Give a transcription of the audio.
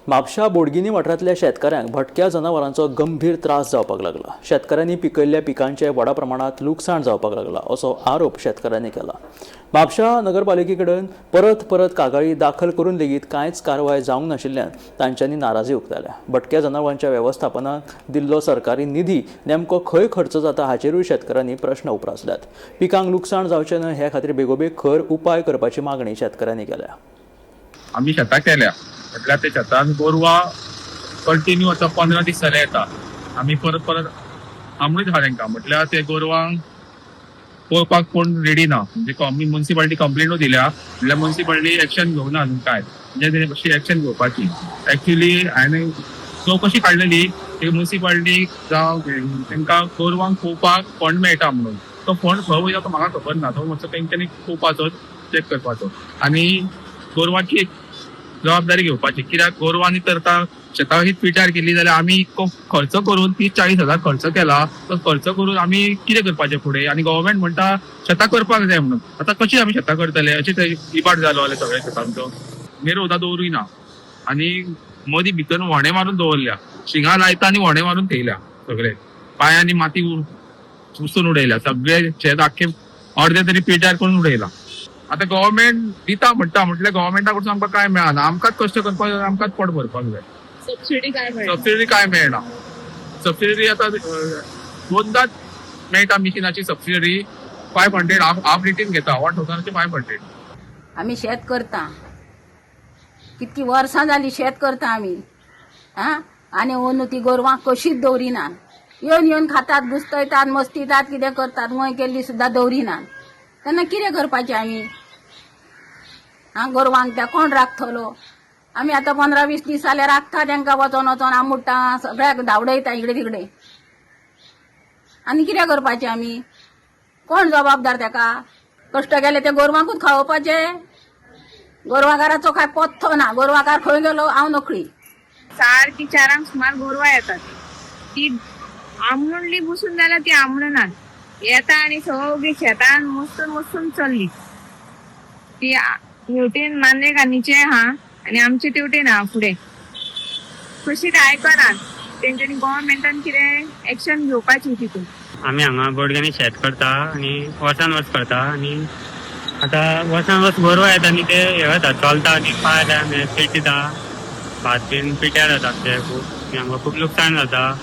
म्हापशा बोडगिनी वाठारांतल्या शेतकऱ्यांक भटक्या जनावरांचो गंभीर त्रास जावपाक लागला। शेतकऱ्यांनी पिकयल्ल्या पिकांचे व्हडा प्रमाणात लुकसाण जावपाक लागला असो आरोप शेतकऱ्यांनी केला। म्हापशा नगरपालिकेकडेन परत परत कागाळी दाखल करून लेगीत कांयच कारवाय जावंक नाशिल्ल्यान तांच्यांनी नाराजी उक्तायल्या। भटक्या जनावरांच्या वेवस्थापनाक दिल्लो सरकारी निधी नेमको खंय खर्च जाता हाचेरूय शेतकऱ्यांनी प्रश्न उपरासल्यात। पिकांक लुकसाण जावचें न्हय हे खातीर बेगोबेग खर उपाय करपाची मागणी शेतकऱ्यांनी केल्या। आम्ही शेतां केल्या म्हटल्यार ते शेतान गोरवां कंटिन्यू आता 15 दीस जाले येता। आम्ही परत परत आमळीच आहा तांकां म्हटल्यार ते गोरवांक पळोवपाक कोण रेडी ना। म्हणजे आमी म्युनिसिपालिटी कंप्लेनूय दिल्या म्हटल्यार म्युनिसिपालिटी एक्शन घेवना अजून काय म्हणजे कशी एक्शन घेवपाची। एक्चुअली हांवें चवकशी काडलेली ते म्युनिसिपालिटी जावं तांकां गोरवांक पळोवपाक फंड मेळटा म्हणून तो फंड खंय वयता तो म्हाका खबर ना। तो मातसो तेंच्यांनी पळोवपाचो चेक करपाचो आनी गोरवांची जबाबदारी घेवपाची। कित्याक गोरवांनी तर शेतां ही पिटार केली जाल्यार आमी इतको खर्च करून 30-40 हजार खर्च केला तो खर्च करून आमी कितें करपाचें फुडें। आनी गव्हर्मेंट म्हणटा शेतां करपाक जाय म्हणून आतां कशी आमी शेतां करतले अशें इबाड जालो जाल्यार सगळ्या शेतांचो। मेरो सुद्दां दवरिना आनी मदीं भितर व्हणे मारून दवरल्या। शिंगा लायता आनी व्हणे मारून थेयल्या सगळे पांयांनी माती उसून उडयल्या। सगळे शेत आख्खे अर्धे तरी पिटार करून उडयला। आता गव्हर्मेंट दिता म्हणटा म्हटल्यार गव्हर्मेंटा कडसून आमकां काय मेळना। आमकांच कश्ट करपाक जाय आमकांच पोट भरपाक जाय। सबसिडी काय मेळना। सबसिडी आतां दोनदाच मेळटा मिशिनाची सबसिडी 500 हाफ रेटीन घेता 1500। आम्ही शेत करता कितकी वर्सां जाली शेत करता आमी आनी अंदू ती गोरवां कशीच दवरिनात। येवन येवन खातात घुसतयतात मस्तितात कितें करतात वय केल्ली सुद्दां दवरिनात। तेन्ना कितें करपाचें आमी गोरवांक त्या कोण राखतलो। आमी आतां 15-20 दीस जाले राखता तांकां वचोन वचोन आमुडटा सगळ्याक धांवडयता इकडे तिकडे आनी कितें करपाचें आमी कोण जबाबदार ताका। कश्ट केले ते गोरवांकूच खावोवपाचे। गोरवांकाराचो काय पत्तो ना। गोरवांकार खंय गेलो हांव नकळी। सारकी 4 सुमार गोरवां येतात ती आमणली बसून जाल्यार ती आमणनात येता आनी सगळी शेतान मसून चल्ली। ती हेवटेन मांद्रेकान्नीचे आहा आनी आमचे तेवटेन आहा फुडें कशी ते आयकनात। तेंच्यांनी गव्हर्मेंटान कितें एक्शन घेवपाची तितून। आमी हांगा बोडगिनी शेत करता आनी वर्सान वर्स करता आनी आतां वर्सान वर्स गोरवां येता आनी ते हे जाता चलता आनी पांय पेट दिता भात बीन पिट्यार जाता ते खूब आमकां खूब लुकसाण जाता।